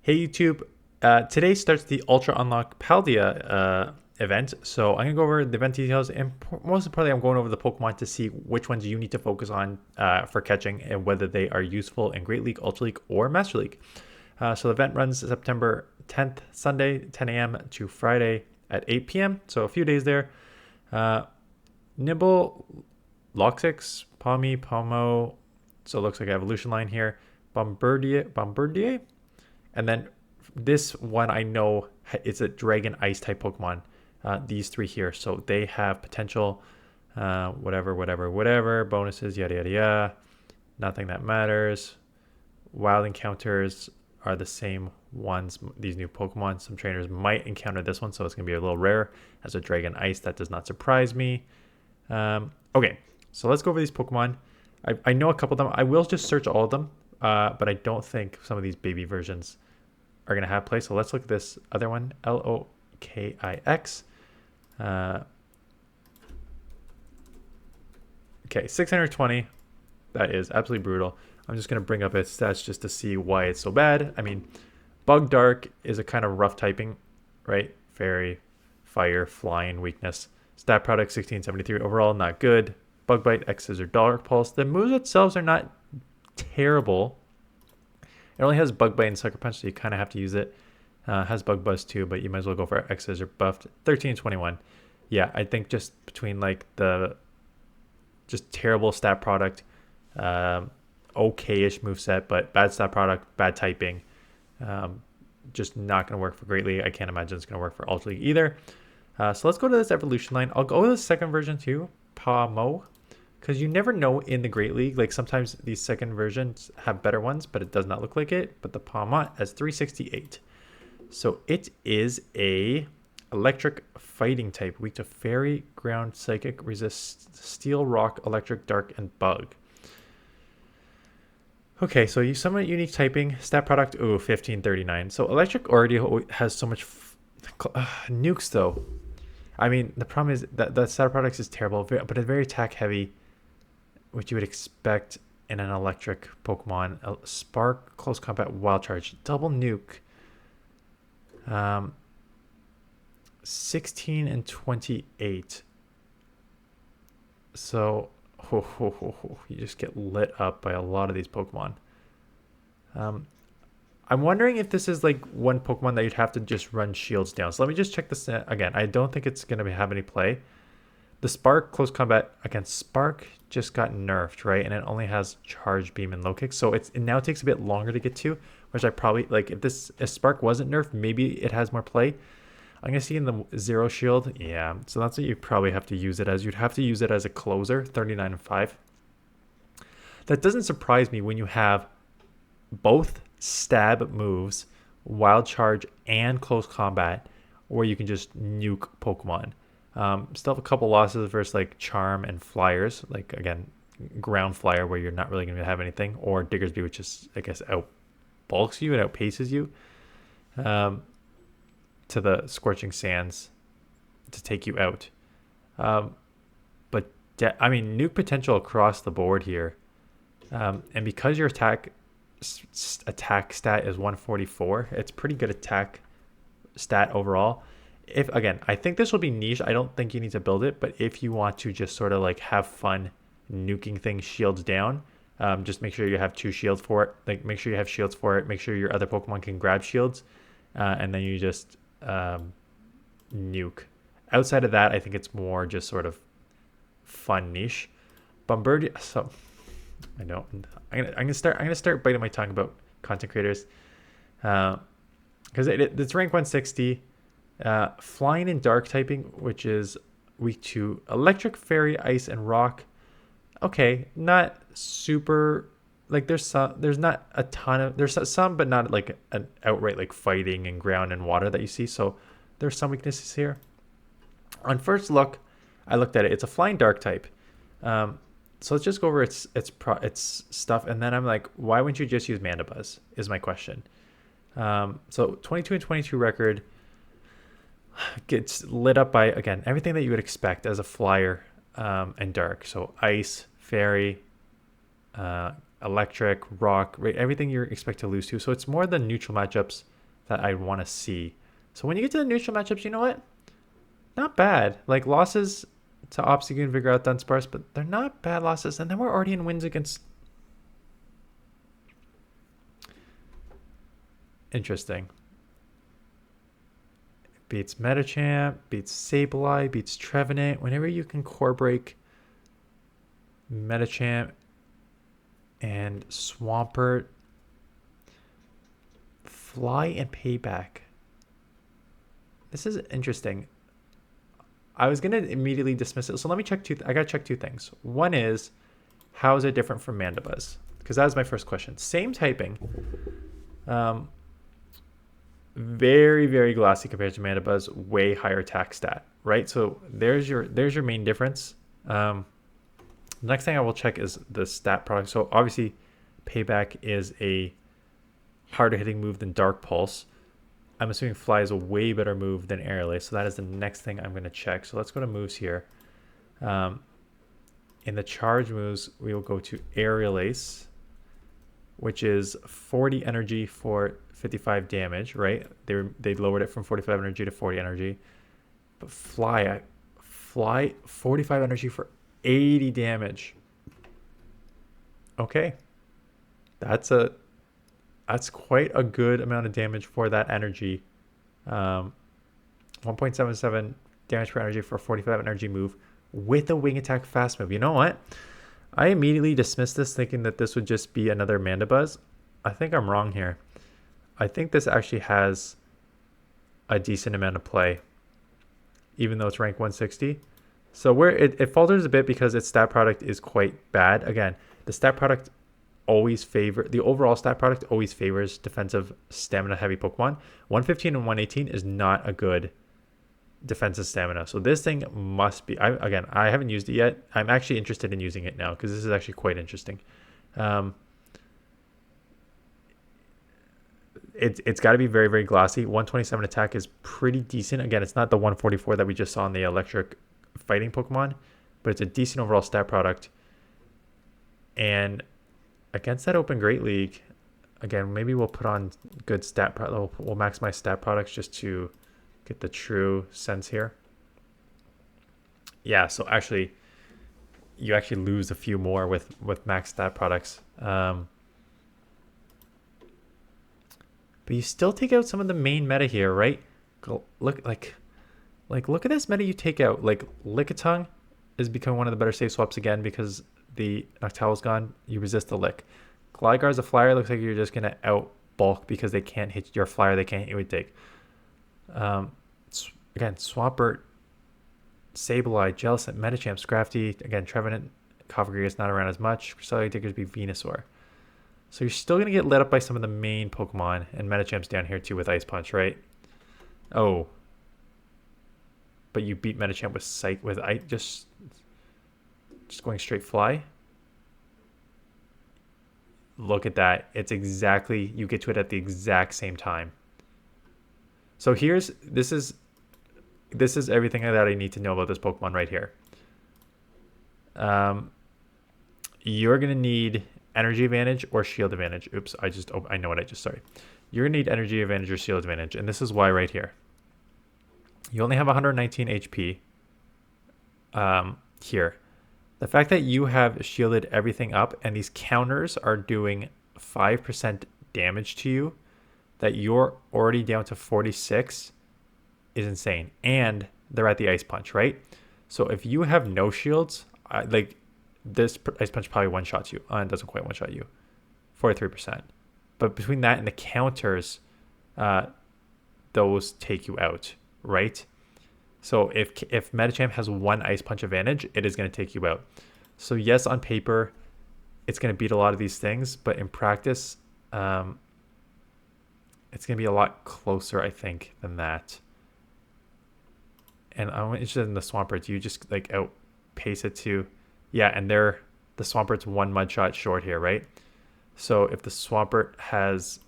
Hey YouTube, today starts the Ultra Unlock Paldea event, so I'm going to go over the event details and most importantly I'm going over the Pokemon to see which ones you need to focus on for catching and whether they are useful in Great League, Ultra League, or Master League. So the event runs September 10th, Sunday, 10 a.m. to Friday at 8 p.m., so a few days there. Nibble, Lokix, Pawmot, so it looks like an evolution line here. Bombirdier, and then this one I know is a Dragon Ice type Pokemon. These three here, so they have potential, whatever bonuses, yada yada yada. Nothing that matters. Wild encounters are the same ones. These new Pokemon, some trainers might encounter this one, so it's gonna be a little rare as a Dragon Ice. That does not surprise me. Okay, so let's go over these Pokemon. I know a couple of them. I will just search all of them, but I don't think some of these baby versions are going to have play. So let's look at this other one, Lokix. Okay, 620. That is absolutely brutal. I'm just going to bring up its stats just to see why it's so bad. I mean, Bug Dark is a kind of rough typing, right? Fairy, Fire, Flying, Weakness. Stat product 1673 overall, not good. Bug Bite, X Scissor, Dark Pulse. The moves themselves are not terrible. It only has Bug Bite and Sucker Punch, so you kind of have to use it. Has Bug Buzz too, but you might as well go for X Scissor buffed. 1321. Yeah, I think just between like the just terrible stat product, okay-ish moveset, but bad stat product, bad typing, just not going to work for Great League. I can't imagine it's going to work for Ultra League either. So let's go to this evolution line. I'll go to the second version too, Pawmot, because you never know in the Great League. Like sometimes these second versions have better ones, but it does not look like it. But the Pawmot has 368. So it is a electric fighting type, weak to fairy, ground, psychic, resist steel, rock, electric, dark, and bug. Okay, so you summon unique typing, stat product, 1539. So electric already has so much nukes though. I mean, the problem is that the stat product is terrible, but it's very attack heavy, which you would expect in an electric Pokemon. Spark, close combat, wild charge, double nuke. 16 and 28. So you just get lit up by a lot of these Pokemon. I'm wondering if this is like one Pokemon that you'd have to just run shields down. So let me just check this again. I don't think it's going to have any play. The Spark close combat, again, Spark just got nerfed, right? And it only has Charge Beam and Lokix. So it now takes a bit longer to get to, which I probably, like if Spark wasn't nerfed, maybe it has more play. I'm going to see in the Zero Shield. Yeah, so that's what you probably have to use it as. You'd have to use it as a closer, 39 and 5. That doesn't surprise me when you have both stab moves, wild charge, and close combat, where you can just nuke Pokemon. Still have a couple losses versus like Charm and Flyers, like again, Ground Flyer, where you're not really going to have anything, or Diggersby, which is, I guess, outbulks you and outpaces you, to the Scorching Sands to take you out. But I mean, nuke potential across the board here, and because your attack stat is 144, it's pretty good attack stat overall. If again, I think this will be niche. I don't think you need to build it, but if you want to just sort of like have fun nuking things shields down, just make sure you have 2 shields for it. Like make sure you have shields for it. Make sure your other Pokemon can grab shields, and then you just nuke. Outside of that, I think it's more just sort of fun niche. Bombardier. So I know I'm gonna start biting my tongue about content creators, because it's rank 160. Flying and dark typing, which is weak to electric, fairy, ice, and rock. Okay, not super. Like there's not a ton of, there's some, but not like an outright like fighting and ground and water that you see. So there's some weaknesses here. On first look, I looked at it. It's a flying dark type. So let's just go over its stuff, and then I'm like, why wouldn't you just use Mandibuzz? Is my question. So 22 and 22 record gets lit up by, again, everything that you would expect as a flyer, and dark. So ice, fairy, electric, rock, right? Everything you expect to lose to. So it's more than neutral matchups. that I want to see. So when you get to the neutral matchups, you know what? Not bad. Like losses to Obstagoon, Vigoroth, Dunsparce, but they're not bad losses. And then we're already in wins against... Interesting. Beats Metachamp, beats Sableye, beats Trevenant. Whenever you can core break Metachamp and Swampert, Fly and Payback. This is interesting. I was going to immediately dismiss it. So let me check I got to check two things. One is, how is it different from Mandibuzz? Because that was my first question. Same typing. Very, very glassy compared to Mandibuzz. Way higher attack stat, right? So there's your main difference. The next thing I will check is the stat product. So obviously, Payback is a harder hitting move than Dark Pulse. I'm assuming Fly is a way better move than Aerial Ace. So that is the next thing I'm going to check. So let's go to moves here. In the charge moves, we will go to Aerial Ace, which is 40 energy for 55 damage, right? They lowered it from 45 energy to 40 energy. But Fly 45 energy for 80 damage. Okay. That's quite a good amount of damage for that energy. 1.77 damage per energy for a 45 energy move with a wing attack fast move. You know what? I immediately dismissed this thinking that this would just be another Mandibuzz. I think I'm wrong here. I think this actually has a decent amount of play, even though it's rank 160. So where it falters a bit because its stat product is quite bad. Again, the stat product the overall stat product always favors defensive stamina heavy Pokemon. 115 and 118 is not a good defensive stamina. So this thing must be, I haven't used it yet. I'm actually interested in using it now because this is actually quite interesting. It's got to be very, very glassy. 127 attack is pretty decent. Again, it's not the 144 that we just saw in the electric fighting Pokemon, but it's a decent overall stat product. And against that Open Great League, again, maybe we'll put on good we'll maximize stat products just to get the true sense here. Yeah, so actually, you actually lose a few more with max stat products. But you still take out some of the main meta here, right? Look at this meta you take out. Like Lickitung is becoming one of the better safe swaps again because the Noctowl's gone. You resist the lick. Gligar's a flyer. Looks like you're just gonna out bulk because they can't hit your flyer. They can't hit you with dig. Again, Swampert, Sableye, Jellicent, Metachamp, Scrafty. Again, Trevenant, Cofagrigus is not around as much. Cresselia, Diggersby, Venusaur. So you're still gonna get lit up by some of the main Pokemon, and Metachamp's down here too with Ice Punch, right? Oh, but you beat Metachamp with Psych with just going straight Fly. Look at that. It's exactly, you get to it at the exact same time. So this is everything that I need to know about this Pokemon right here. You're going to need energy advantage or shield advantage. Oops, I know what I just, sorry. You're going to need energy advantage or shield advantage. And this is why right here. You only have 119 HP here. The fact that you have shielded everything up and these counters are doing 5% damage to you, that you're already down to 46 is insane. And they're at the Ice Punch, right? So if you have no shields, like this Ice Punch probably one-shots you. It doesn't quite one-shot you. 43%. But between that and the counters, those take you out, right? So if Metachamp has one Ice Punch advantage, it is going to take you out. So yes, on paper, it's going to beat a lot of these things, but in practice, it's going to be a lot closer, I think, than that. And I'm interested in the Swampert. Do you just like outpace it to... Yeah, and the Swampert's one mud shot short here, right? So if the Swampert has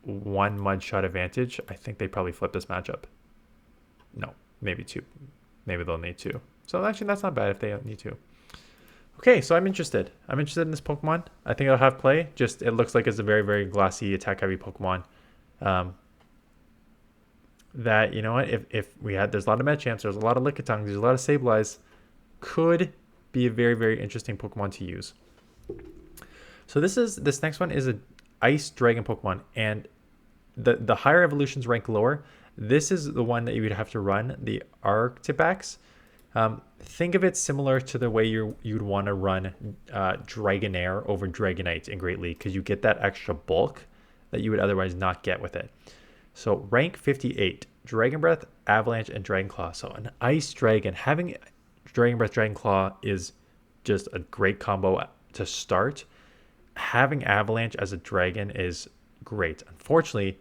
one mud shot advantage, I think they probably flip this matchup. No. Maybe two. Maybe they'll need two. So actually, that's not bad if they don't need two. Okay, so I'm interested. I'm interested in this Pokemon. I think it'll have play. Just it looks like it's a very, very glassy, attack-heavy Pokemon. that, you know what, if we had, there's a lot of Machamps, there's a lot of Lickitungs, there's a lot of Sableyes, could be a very, very interesting Pokemon to use. So this next one is a Ice Dragon Pokemon, and the higher evolutions rank lower. This is the one that you would have to run, the Arctibax. Think of it similar to the way you'd want to run Dragonair over Dragonite in Great League, because you get that extra bulk that you would otherwise not get with it. So rank 58, Dragon Breath, Avalanche, and Dragon Claw. So an Ice Dragon, having Dragon Breath, Dragon Claw is just a great combo to start. Having Avalanche as a dragon is great. Unfortunately,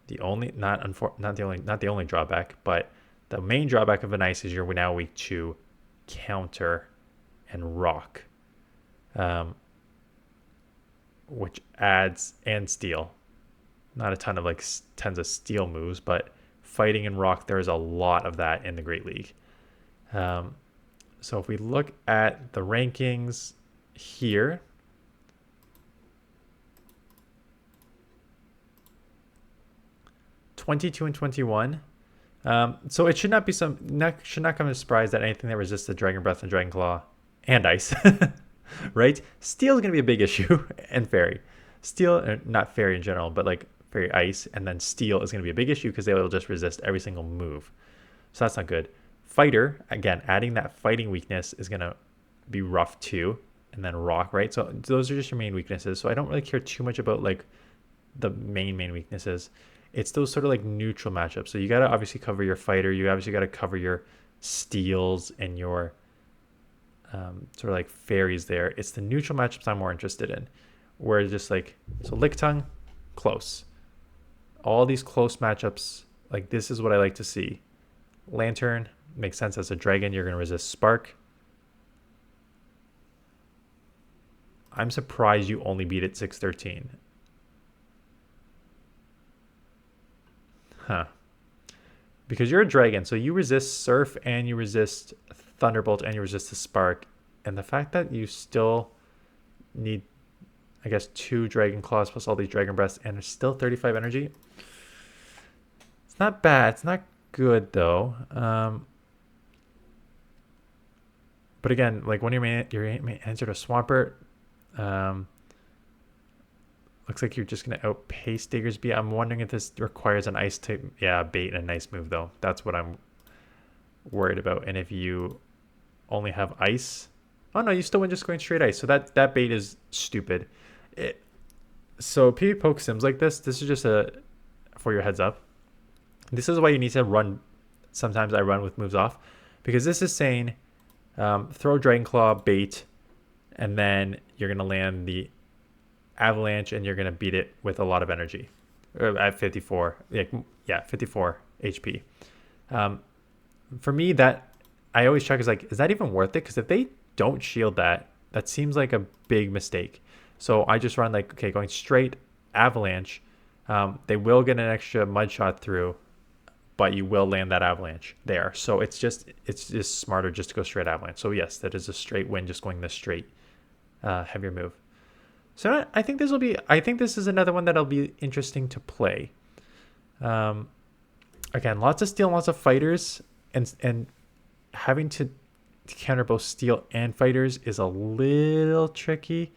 not the only drawback, but the main drawback of an Ice is you're now weak to Counter and Rock, which adds, and Steel. Not a ton of like tons of Steel moves, but Fighting and Rock, there's a lot of that in the Great League. So if we look at the rankings here, '22 and 21. So it should not come as a surprise that anything that resists the Dragon Breath and Dragon Claw and Ice, right? Steel is going to be a big issue, and Fairy. Steel, not Fairy in general, but like Fairy Ice, and then Steel is going to be a big issue because they will just resist every single move. So that's not good. Fighter, again, adding that fighting weakness is going to be rough too. And then Rock, right? So those are just your main weaknesses. So I don't really care too much about like the main weaknesses. It's those sort of like neutral matchups. So you got to obviously cover your Fighter. You obviously got to cover your Steels and your sort of like Fairies there. It's the neutral matchups I'm more interested in. Where just like, so Lickitung, close. All these close matchups, like this is what I like to see. Lantern, makes sense as a dragon. You're going to resist Spark. I'm surprised you only beat it 613. Huh. Because you're a dragon, so you resist Surf and you resist Thunderbolt and you resist the Spark. And the fact that you still need, I guess, 2 Dragon Claws plus all these Dragon Breaths and there's still 35 energy. It's not bad. It's not good, though. But again, like when your answer to Swampert, looks like you're just going to outpace Diggersby. I'm wondering if this requires an Ice type. Yeah, bait and a nice move, though. That's what I'm worried about. And if you only have Ice... Oh, no, you still win just going straight Ice. So that bait is stupid. So PvP Poke Sims like this is just for your heads up. This is why you need to run. Sometimes I run with moves off. Because this is saying throw Dragon Claw, bait, and then you're going to land the Avalanche and you're going to beat it with a lot of energy at 54. Yeah, 54 HP. For me, that I always check is like, is that even worth it? Because if they don't shield that seems like a big mistake. So I just run like, okay, going straight Avalanche. They will get an extra Mud Shot through, but you will land that Avalanche there. So it's just smarter just to go straight Avalanche. So yes, that is a straight win, just going the straight heavier move. So I think this is another one that'll be interesting to play. Again, lots of Steel, lots of Fighters, and having to counter both Steel and Fighters is a little tricky.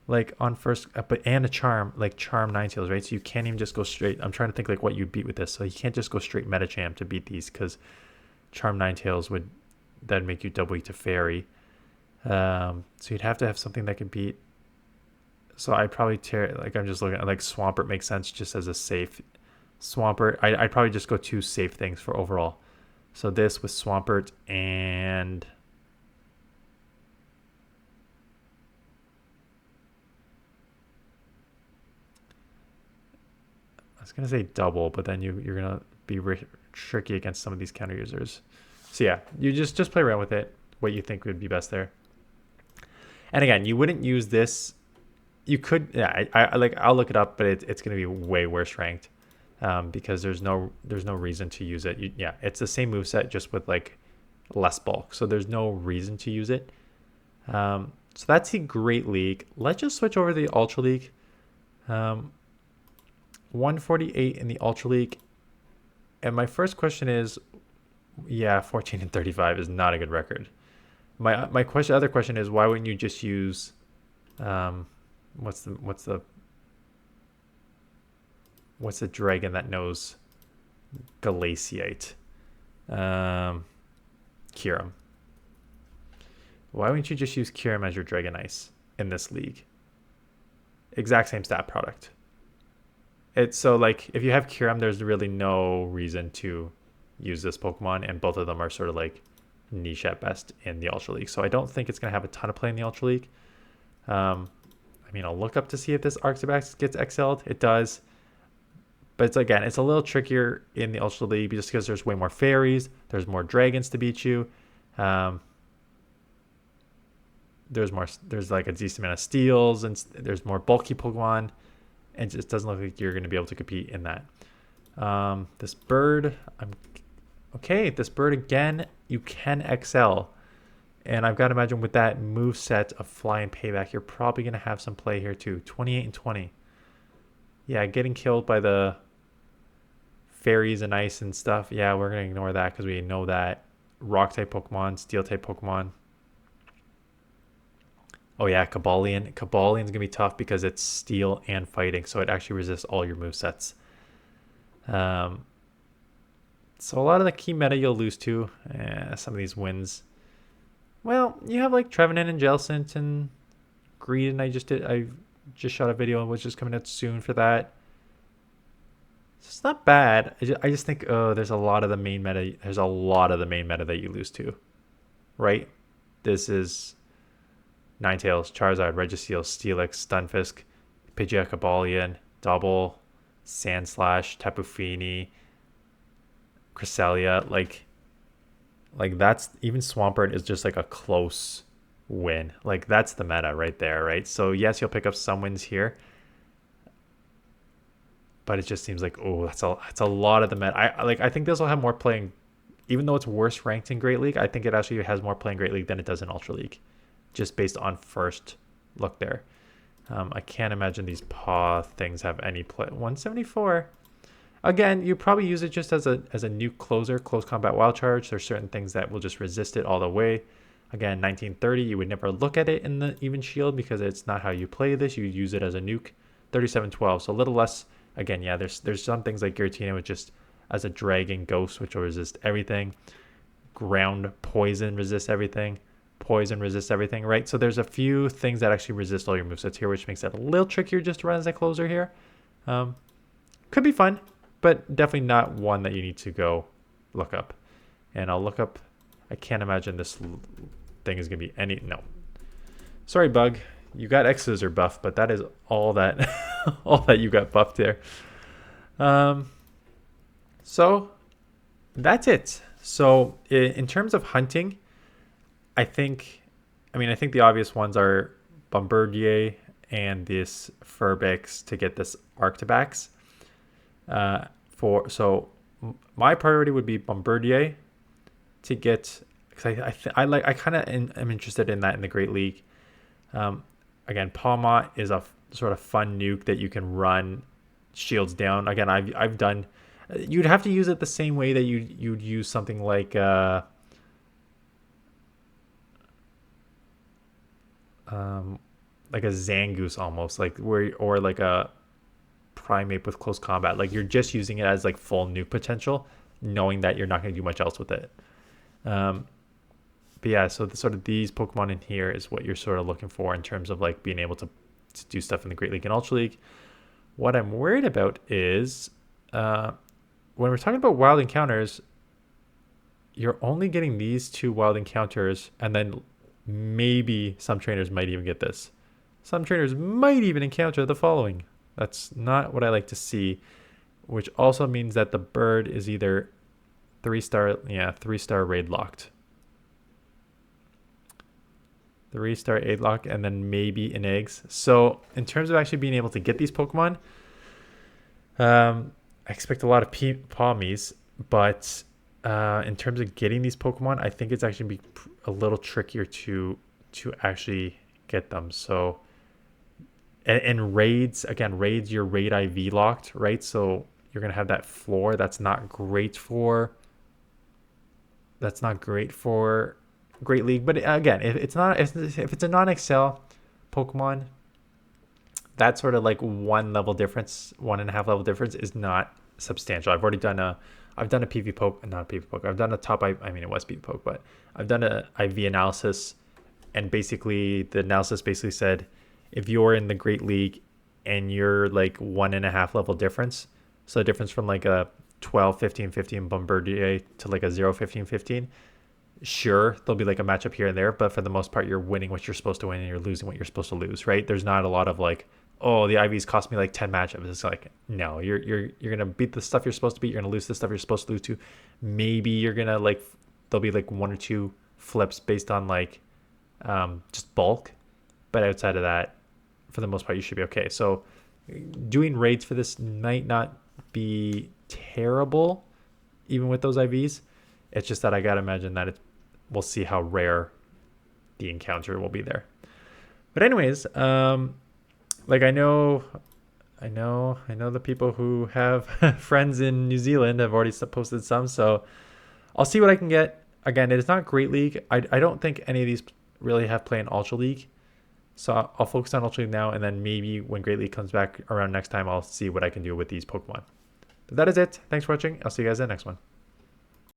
Like on first, and a Charm, like Charm Ninetales, right? So you can't even just go straight. I'm trying to think like what you'd beat with this. So you can't just go straight Metacham to beat these because Charm Ninetales would then make you double weak to Fairy. So you'd have to have something that could beat. So I'd probably I'm just looking at like Swampert makes sense just as a safe Swampert. I'd probably just go 2 safe things for overall. So this with Swampert and I was gonna say double, but then you're gonna be tricky against some of these counter users. So yeah, you just play around with it. What you think would be best there. And again, you wouldn't use this. You could, yeah. I'll look it up, but it's gonna be way worse ranked, because there's no reason to use it. It's the same moveset just with like less bulk, so there's no reason to use it. So that's the Great League. Let's just switch over to the Ultra League. 148 in the Ultra League. And my first question is, yeah, 14-35 is not a good record. My other question is, why wouldn't you just use, what's the dragon that knows Glaciate? Kyurem. Why wouldn't you just use Kyurem as your Dragon Ice in this league? Exact same stat product. It's so like if you have Kyurem, there's really no reason to use this Pokemon, and both of them are sort of like niche at best in the Ultra League. So I don't think it's going to have a ton of play in the Ultra League. I mean, I'll look up to see if this Arctibax gets XL'd. It does. But it's a little trickier in the Ultra League just because there's way more fairies. There's more dragons to beat you. There's like a decent amount of steals, and there's more bulky Pokemon. And it just doesn't look like you're going to be able to compete in that. This bird, this bird again, you can excel. And I've got to imagine with that move set of Fly and Payback, you're probably going to have some play here too. 28 and 20. Yeah, getting killed by the fairies and ice and stuff. Yeah, we're going to ignore that because we know that. Rock-type Pokemon, Steel-type Pokemon. Oh yeah, Kabalion. Kabalion's going to be tough because it's Steel and Fighting, so it actually resists all your movesets. So a lot of the key meta you'll lose to. Some of these wins. Well, you have like Trevenant and Jellicent and Greedent. I just shot a video which is coming out soon for that. It's not bad. I just think there's a lot of the main meta. There's a lot of the main meta that you lose to, right? This is Ninetales, Charizard, Registeel, Steelix, Stunfisk, Pidgeot, Kabalion, Double, Sandslash, Tapu Fini, Cresselia. Like that's even Swampert is just like a close win. Like that's the meta right there, right? So yes, you'll pick up some wins here, but it just seems like that's a lot of the meta. I think this will have more playing, even though it's worse ranked in Great League. I think it actually has more play in Great League than it does in Ultra League, just based on first look there. I can't imagine these paw things have any play. 174. Again, you probably use it just as a nuke closer, close combat wild charge. There's certain things that will just resist it all the way. Again, 1930, you would never look at it in the even shield because it's not how you play this. You use it as a nuke. 3712, so a little less. Again, yeah, there's some things like Giratina with just as a dragon ghost, which will resist everything. Ground poison resists everything. Poison resists everything, right? So there's a few things that actually resist all your movesets here, which makes it a little trickier just to run as a closer here. Could be fun, but definitely not one that you need to go look up. And I'll look up. I can't imagine this thing is going to be any. No. Sorry, Bug. You got X-Scissor buff, but that is all that all that you got buffed there. So that's it. So in terms of hunting, I think the obvious ones are Bombirdier and this Furbex to get this Arctibax. So my priority would be Bombirdier to get, because I kind of am interested in that in the Great League. Again, Pawmot is a sort of fun nuke that you can run shields down. Again, I've done. You'd have to use it the same way that you'd use something like a Zangoose almost, or like a Primate with close combat. Like you're just using it as like full nuke potential, knowing that you're not going to do much else with it. But yeah, so these Pokemon in here is what you're sort of looking for in terms of like being able to do stuff in the Great League and Ultra League. What I'm worried about is when we're talking about wild encounters, you're only getting these 2 wild encounters, and then maybe some trainers might even get this. Some trainers might even encounter the following. That's not what I like to see, which also means that the bird is either 3-star raid locked. 3-star 8 lock, and then maybe in eggs. So in terms of actually being able to get these Pokemon, I expect a lot of Pawmies, but in terms of getting these Pokemon, I think it's actually be a little trickier to actually get them. So and raids, again, raids, your raid IV locked, right? So you're gonna have that floor. That's not great for. That's not great for Great League. But again, if it's not, if it's a non-Excel Pokemon, that sort of like 1 level difference, 1.5 level difference is not substantial. I've done a PV poke, not a PV poke. I've done a top, I mean, it was PV poke, but I've done a IV analysis, and basically the analysis basically said, if you're in the Great League and you're like 1.5 level difference, so the difference from like a 12, 15, 15 Bombardier to like a 0, 15, 15, sure, there'll be like a matchup here and there, but for the most part, you're winning what you're supposed to win and you're losing what you're supposed to lose, right? There's not a lot of like, oh, the IVs cost me like 10 matchups. It's like, no, you're gonna beat the stuff you're supposed to beat. You're gonna lose the stuff you're supposed to lose to. Maybe you're gonna like, there'll be like 1 or 2 flips based on like just bulk, but outside of that, for the most part, you should be okay. So doing raids for this might not be terrible, even with those IVs. It's just that I gotta imagine that we'll see how rare the encounter will be there. But anyways, like I know the people who have friends in New Zealand have already posted some, so I'll see what I can get. Again, it is not Great League. I don't think any of these really have play in Ultra League, so I'll focus on Ultra League now, and then maybe when Great League comes back around next time, I'll see what I can do with these Pokemon. But that is it. Thanks for watching. I'll see you guys in the next one.